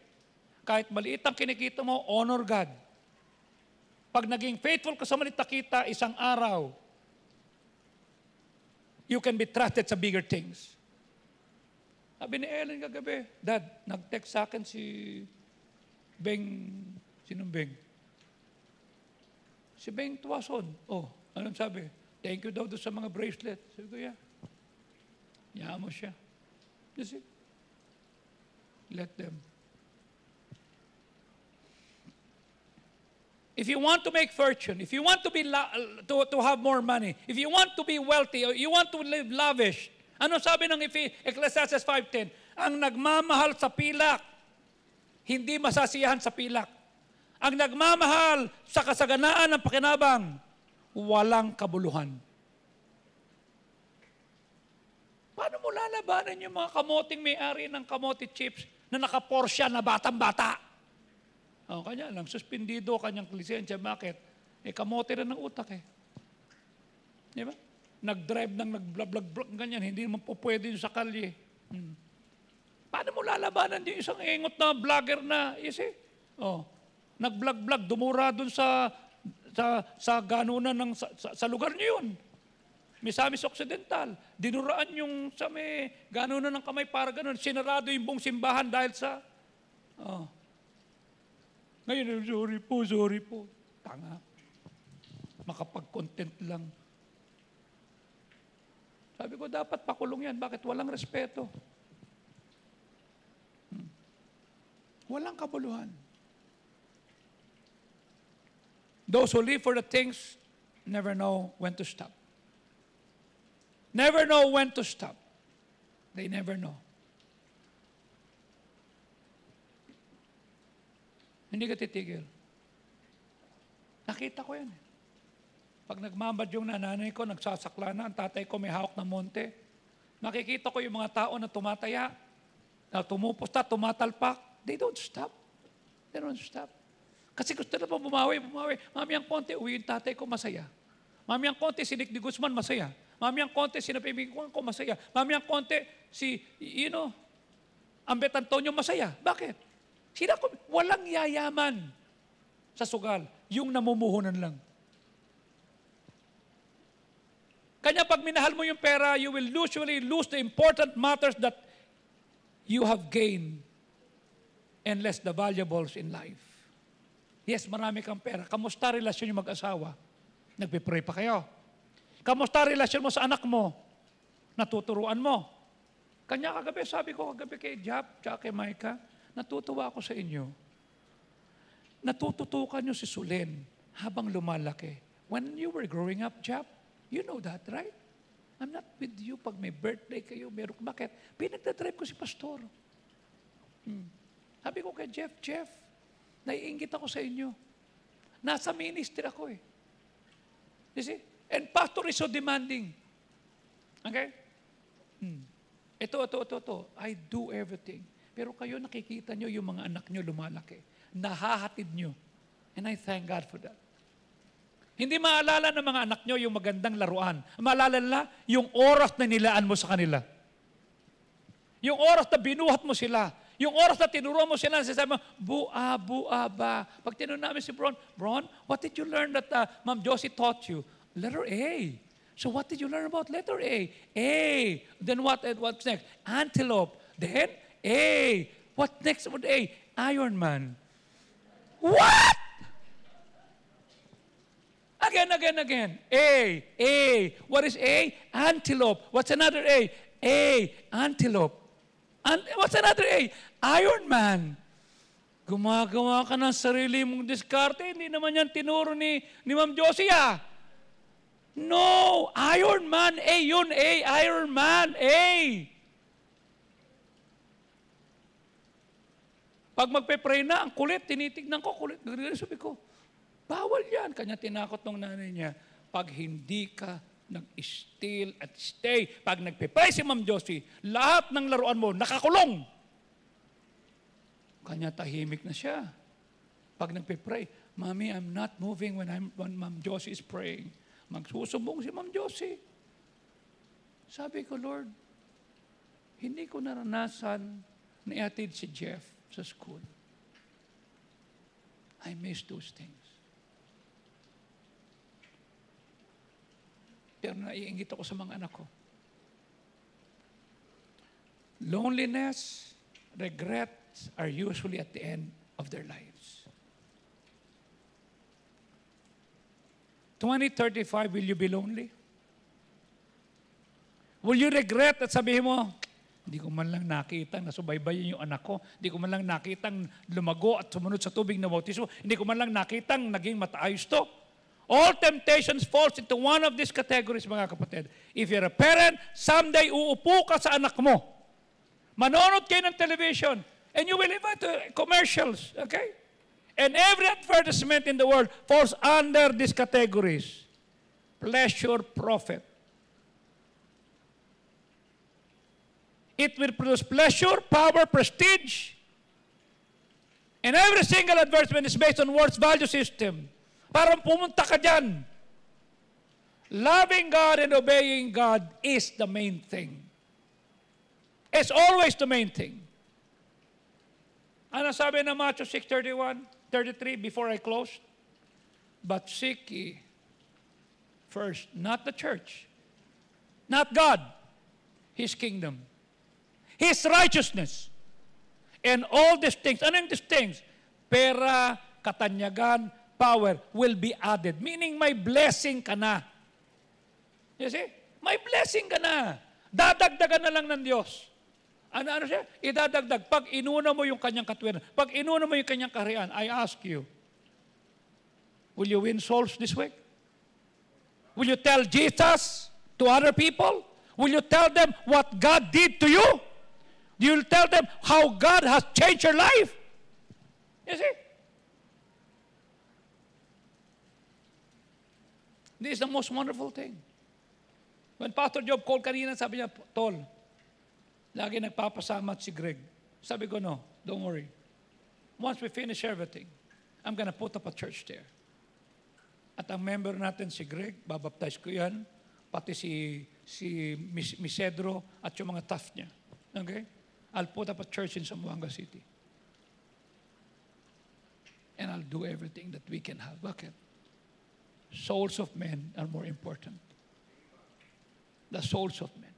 [SPEAKER 1] Kahit maliit ang kinikita mo, honor God. Pag naging faithful ka sa maliit na kita, isang araw, you can be trusted sa bigger things. Sabi ni Ellen kagabi, Dad, nag-text sa akin si Beng, sinong Beng? Si Beng Tuwason. Oh, anong sabi? Thank you daw doon sa mga bracelet. Sabi ko, yeah. Yaman mo siya. You see? Let them. If you want to make fortune, if you want to be to have more money, if you want to be wealthy, or you want to live lavish, ano sabi ng Ecclesiastes 5:10? Ang nagmamahal sa pilak, hindi masasiyahan sa pilak. Ang nagmamahal sa kasaganaan ng pakinabang, walang kabuluhan. Paano mo lalabanan yung mga kamoting may-ari ng kamote chips na naka-Porsche na batang-bata? Oh, kanya lang, suspendido kanyang lisensya. Bakit? Kamote rin ng utak eh. Di ba? Nag-drive ng nag-vlog-vlog ganyan, hindi mo po pwede yung sa kalye. Paano mo lalabanan yung isang ingot na vlogger na, you see? Oh, nag-vlog-vlog, dumura dun sa ganunan ng sa lugar niyo yun. Misamis Occidental. Dinuraan yung sa may ganunan ng kamay para ganun. Sinarado yung buong simbahan dahil sa ngayon, sorry po. Tanga. Makapag-content lang. Sabi ko, dapat pakulong yan. Bakit? Walang respeto. Walang kabuluhan. Those who live for the things never know when to stop. Never know when to stop. They never know. Hindi ka titigil. Nakita ko yan. Pag nagmamad yung nanay ko, nagsasakla na, ang tatay ko may hawak ng monte. Nakikita ko yung mga tao na tumataya, na tumupusta, tumatalpak. They don't stop. They don't stop. Kasi gusto na pa bumawi. Mamayang konti, uwi yung tatay ko, masaya. Mamayang konti, si Nick de Guzman, masaya. Mamayang konti, si napibigyan ko, masaya. Mamayang konti, si, Ambet Antonio, masaya. Bakit? Walang yayaman sa sugal. Yung namumuhunan lang. Kanya pag minahal mo yung pera, you will usually lose the important matters that you have gained and less the valuables in life. Yes, marami kang pera. Kamusta relasyon yung mag-asawa? Nagpipray pa kayo. Kamusta relasyon mo sa anak mo? Natuturuan mo. Kanya kagabi, sabi ko kagabi kay Jap, tsaka kay Micah, natutuwa ako sa inyo. Natututukan nyo si Sulen habang lumalaki. When you were growing up, Jap, you know that, right? I'm not with you pag may birthday kayo, meron. Bakit? Pinagdadrive ko si Pastor. Sabi ko kay Jeff, naiinggit ako sa inyo. Nasa ministry ako eh. You see? And pastor is so demanding. Okay? Ito. I do everything. Pero kayo nakikita nyo yung mga anak nyo lumalaki. Nahahatid nyo. And I thank God for that. Hindi maalala ng mga anak nyo yung magandang laruan. Maalala nila yung oras na nilaan mo sa kanila. Yung oras na binuhat mo sila. Yung oras na tinuruan mo sila, sasabi mo, bua ba. Pag tinuro namin si Bron, what did you learn that Ma'am Josie taught you? Letter A. So what did you learn about letter A? A. Then what's next? Antelope. Then A. What next with A? Iron Man. What? Again. A. What is A? Antelope. What's another A? Antelope. What's another A? Iron Man. Gumagawa ka ng sarili mong diskarte. Hindi naman yan tinuro ni Ma'am Josie, No! Iron Man. A yun. Iron Man. Pag magpe-pray na, ang kulit, tinitignan ko, kulit. Sabi ko, bawal yan. Kanya tinakot ng nanay niya. Pag hindi ka nag-still at stay, pag nagpe-pray si Ma'am Josie, lahat ng laruan mo, nakakulong. Kanya tahimik na siya. Pag nagpe-pray, Mommy, I'm not moving when Ma'am Josie is praying. Magsusumbong si Ma'am Josie. Sabi ko, Lord, hindi ko naranasan na iatid si Jeff sa school. I miss those things. Pero naiingit ako sa mga anak ko. Loneliness, regrets are usually at the end of their lives. 2035, will you be lonely? Will you regret at sabihin mo, hindi ko man lang nakitang nasubaybayin yung anak ko. Hindi ko man lang nakitang lumago at sumunod sa tubig na bautismo. Hindi ko man lang nakitang naging mataayos to. All temptations falls into one of these categories, mga kapatid. If you're a parent, someday uupo ka sa anak mo. Manonood kayo ng television and you will invite to commercials, okay? And every advertisement in the world falls under these categories. Pleasure, profit. It will produce pleasure, power, prestige. And every single advertisement is based on world's value system. Parang pumunta ka dyan. Loving God and obeying God is the main thing. It's always the main thing. Ano sabi na Matthew 6:31, 33, before I close? But seek ye first, not the church, not God, His kingdom, His righteousness, and all these things. Ano yung these things? Pera, katanyagan, power will be added. Meaning may blessing ka na. You see? May blessing ka na. Dadagdagan na lang ng Diyos. Ano siya? Idadagdag. Pag inuna mo yung kanyang katwiran, pag inuna mo yung kanyang kaharian, I ask you, will you win souls this week? Will you tell Jesus to other people? Will you tell them what God did to you? Do you tell them how God has changed your life? You see? This is the most wonderful thing. When Pastor Job called kanina, sabi niya, Tol, lagi nagpapasama si Greg. Sabi ko, no, don't worry. Once we finish everything, I'm gonna put up a church there. At ang member natin si Greg, babaptize ko yan, pati si Misedro at yung mga staff niya. Okay? I'll put up a church in Zamboanga City. And I'll do everything that we can have. Bakit? Souls of men are more important. The souls of men.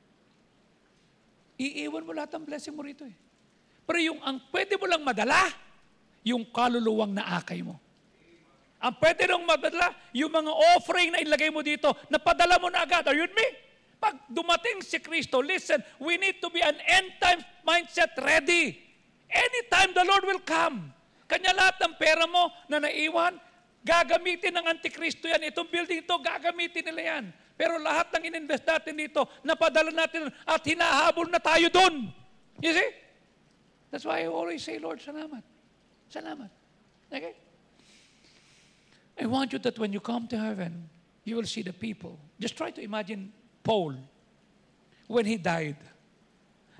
[SPEAKER 1] Iiwan mo lahat ng blessing mo rito eh. Pero yung ang pwede mo lang madala, yung kaluluwang naakay mo. Ang pwede lang madala, yung mga offering na ilagay mo dito, napadala mo na agad. Are you with me? Pag dumating si Kristo, listen, we need to be an end-time mindset ready. Anytime the Lord will come. Kanya lahat ng pera mo na naiwan, gagamitin ng Antikristo yan. Itong building ito, gagamitin nila yan. Pero lahat ng ininvest natin dito, napadala natin at hinahabol na tayo doon. You see? That's why I always say, Lord, salamat. Salamat. Okay? I want you that when you come to heaven, you will see the people. Just try to imagine Paul, when he died.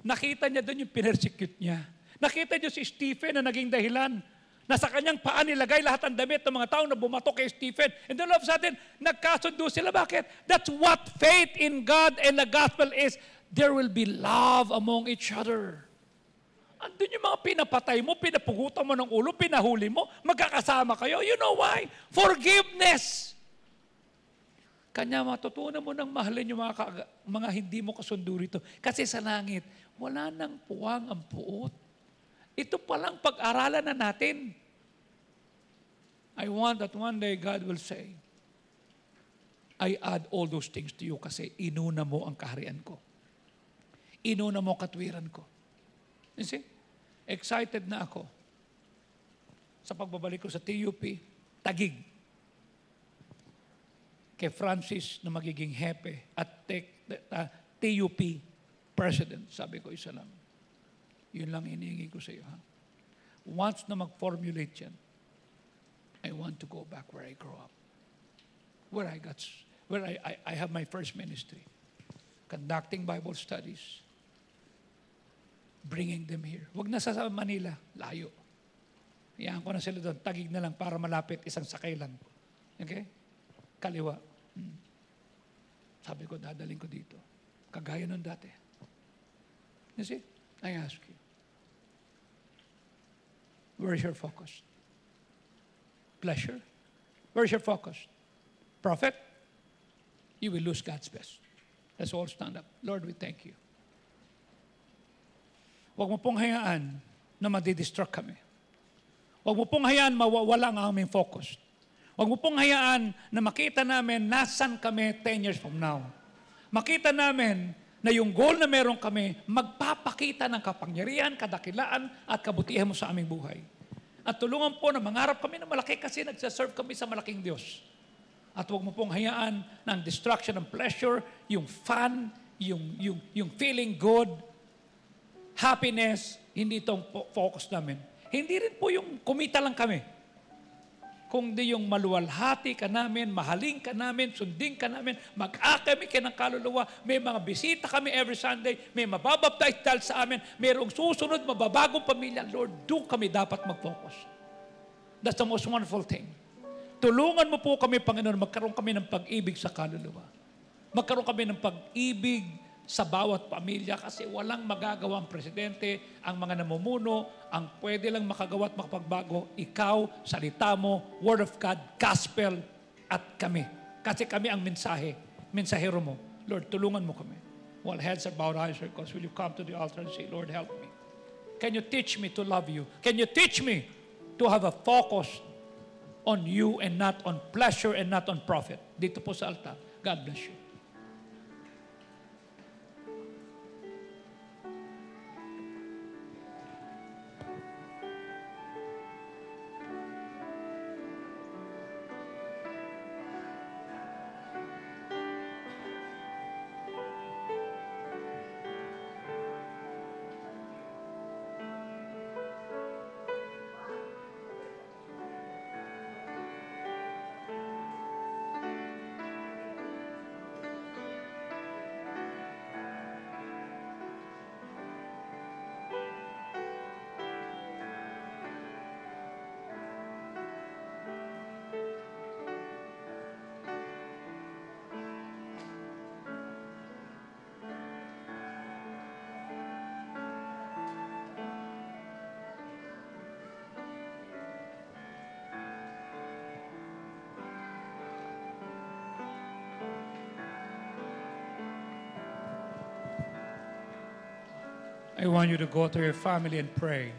[SPEAKER 1] Nakita niya doon yung pinersecute niya. Nakita niyo si Stephen na naging dahilan. Nasa kanyang paa nilagay lahat ng damit ng mga tao na bumato kay Stephen. And then all of a sudden, nagkasundo sila. Bakit? That's what faith in God and the gospel is. There will be love among each other. Andun yung mga pinapatay mo, pinapugutan mo ng ulo, pinahuli mo, magkakasama kayo. You know why? Forgiveness. Kanya matutunan mo ng mahalin yung mga hindi mo kasundo rito. Kasi sa langit, wala nang puwang ang puot. Ito palang pag-aralan na natin. I want that one day God will say, I add all those things to you kasi inuna mo ang kaharian ko. Inuna mo katwiran ko. You see? Excited na ako sa pagbabalik ko sa TUP, Taguig. Kay Francis na magiging hepe at TUP president. Sabi ko, isa lang. Yun lang hinihingi ko sa iyo. Ha? Once na mag-formulate yan, I want to go back where I grew up. Where I have my first ministry. Conducting Bible studies. Bringing them here. Huwag na sa Manila, layo. Iyaan ko na sila doon, Taguig na lang para malapit, isang sakay lang. Okay? Kaliwa. Sabi ko, dadaling ko dito. Kagaya nun dati. You see? I ask you. Where's your focus? Pleasure? Where's your focus? Profit? You will lose God's best. Let's all stand up. Lord, we thank you. Huwag mo pong hayaan na madidistract kami. Huwag mo pong hayaan mawawala ang aming focus. Huwag mo pong hayaan na makita namin nasan kami 10 years from now. Makita namin na yung goal na meron kami, magpapakita ng kapangyarihan, kadakilaan, at kabutihan mo sa aming buhay. At tulungan po na mangarap kami na malaki kasi nagsaserve kami sa malaking Diyos. At huwag mo pong hayaan ng distraction, ng pleasure, yung fun, yung feeling good, happiness, hindi itong focus namin. Hindi rin po yung kumita lang kami. Kung di yung maluwalhati ka namin, mahalin ka namin, sundin ka namin, mag-akami ka ng kaluluwa, may mga bisita kami every Sunday, may mababaptize dahil sa amin, mayroong susunod, mababagong pamilya. Lord, doon kami dapat mag-focus. That's the most wonderful thing. Tulungan mo po kami, Panginoon, magkaroon kami ng pag-ibig sa kaluluwa. Magkaroon kami ng pag-ibig sa bawat pamilya kasi walang magagawang presidente, ang mga namumuno, ang pwede lang makagawa at makapagbago, ikaw, salita mo, word of God, gospel, at kami. Kasi kami ang mensahero mo. Lord, tulungan mo kami. While heads are bowed, eyes are closed, will you come to the altar and say, Lord, help me. Can you teach me to love you? Can you teach me to have a focus on you and not on pleasure and not on profit? Dito po sa altar. God bless you. I want you to go to your family and pray.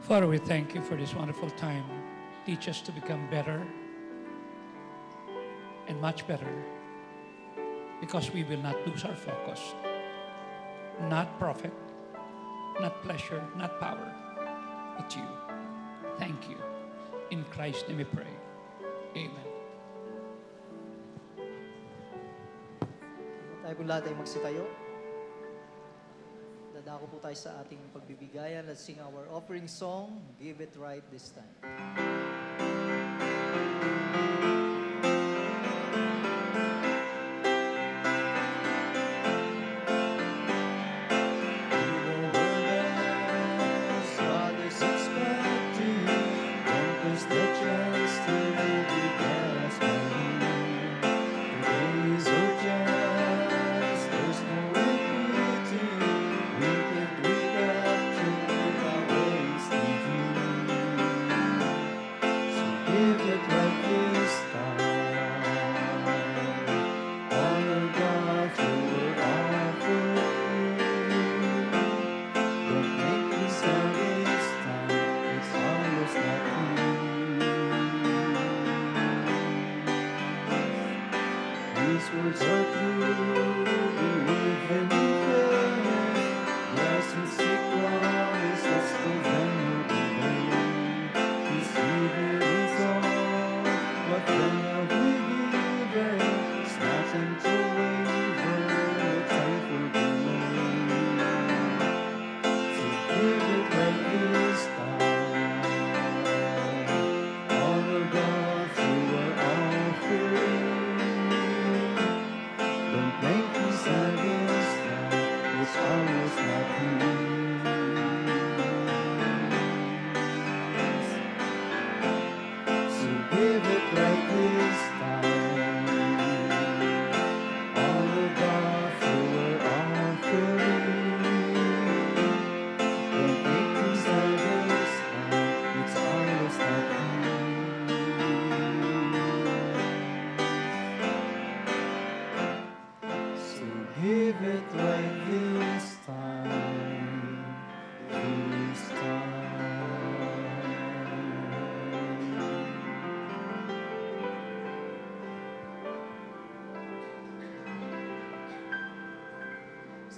[SPEAKER 1] Father, we thank you for this wonderful time. Teach us to become better and much better, because we will not lose our focus. Not profit, not pleasure, not power, but you. Thank you. In Christ's name we pray. Amen.
[SPEAKER 2] Tayo po lahat ay magsitayo. Dadako po tayo sa ating pagbibigayan. Let's sing our offering song, Give It Right This Time.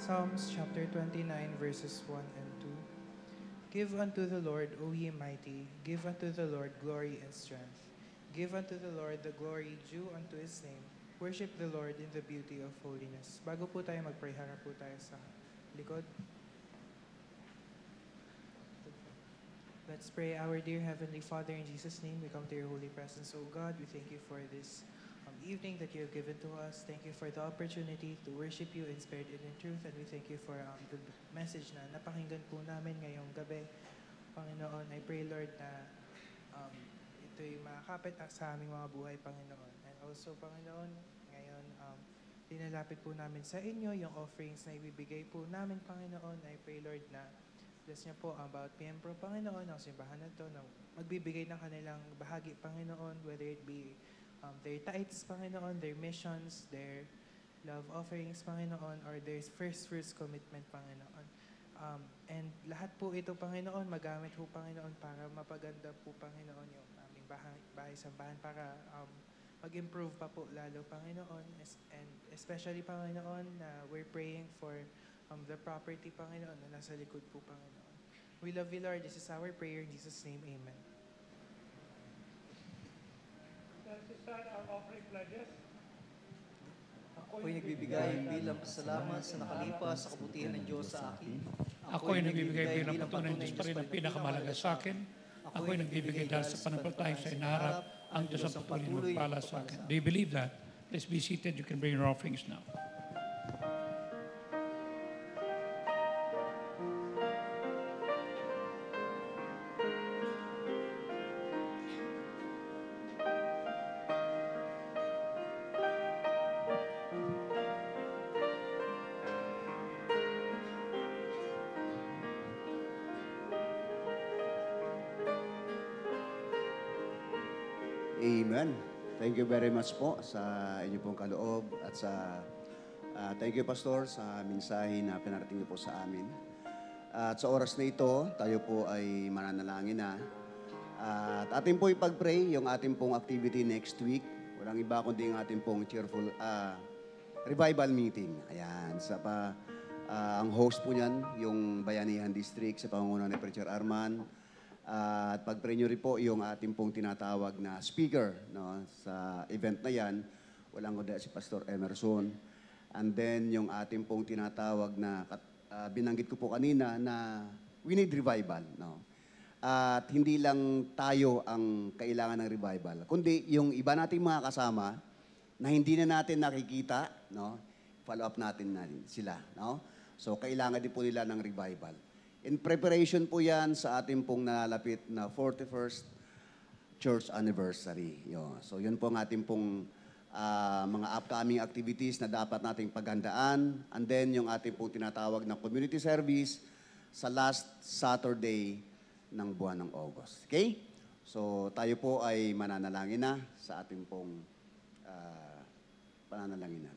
[SPEAKER 3] Psalms chapter 29, verses 1 and 2. Give unto the Lord, O ye mighty, give unto the Lord glory and strength. Give unto the Lord the glory due unto His name. Worship the Lord in the beauty of holiness. Bago po tayo mag-pray, harap po tayo sa likod. Let's pray. Our dear Heavenly Father, in Jesus' name, we come to your holy presence. O God, we thank you for this evening that you have given to us. Thank you for the opportunity to worship you in spirit and in truth. And we thank you for the message na napakinggan po namin ngayong gabi. Panginoon, I pray, Lord, na ito'y makakapit sa aming mga buhay, Panginoon. And also, Panginoon, ngayon, dinalapit po namin sa inyo yung offerings na ibibigay po namin, Panginoon. I pray, Lord, na bless niyo po ang bawat miyembro, Panginoon, ang simbahan na ito, na magbibigay ng kanilang bahagi, Panginoon, whether it be their tithes, Panginoon, their missions, their love offerings, Panginoon, or their first fruits commitment, Panginoon. And lahat po ito, Panginoon, magamit po, Panginoon, para mapaganda po, Panginoon, yung aming bahay sambahan, para mag-improve pa po lalo, Panginoon. And especially, Panginoon, we're praying for the property, Panginoon, na nasa likod po, Panginoon. We love you, Lord. This is our prayer. In Jesus' name, amen.
[SPEAKER 2] Ako'y nagbibigay bilang pasalamat sa nakalipas sa kabutihan ng Diyos sa akin.
[SPEAKER 1] Ako'y nagbibigay bilang patunay ng Diyos pa rin ang pinakamahalaga sa akin. Ako'y nagbibigay dahil sa pananampalataya sa inaharap ang Diyos ang patuloy magpala sa akin. Do you believe that? Please be seated. You can bring your offerings now.
[SPEAKER 4] Amen. Thank you very much po sa inyo pong kaloob at sa thank you, Pastor, sa mensahe na pinarating niyo po sa amin. At sa oras na ito, tayo po ay mananalangin na. At atin po ipag-pray yung ating pong activity next week. Walang iba kundi yung ating pong cheerful revival meeting. Ayan, ang host po niyan, yung Bayanihan District sa pangunguna ni Preacher Arman. At pag-pray nyo rin po yung ating pong tinatawag na speaker, no, sa event na yan. Walang kundi si Pastor Emerson. And then yung ating pong tinatawag na binanggit ko po kanina na we need revival. No? At hindi lang tayo ang kailangan ng revival, kundi yung iba nating mga kasama na hindi na natin nakikita, no? Follow up natin sila. No? So kailangan din po nila ng revival. In preparation po yan sa ating pong nalalapit na 41st Church Anniversary. So yun po ang ating pong mga upcoming activities na dapat nating paghandaan. And then yung ating pong tinatawag na community service sa last Saturday ng buwan ng August. Okay? So tayo po ay mananalangin na sa ating pong pananalangin na.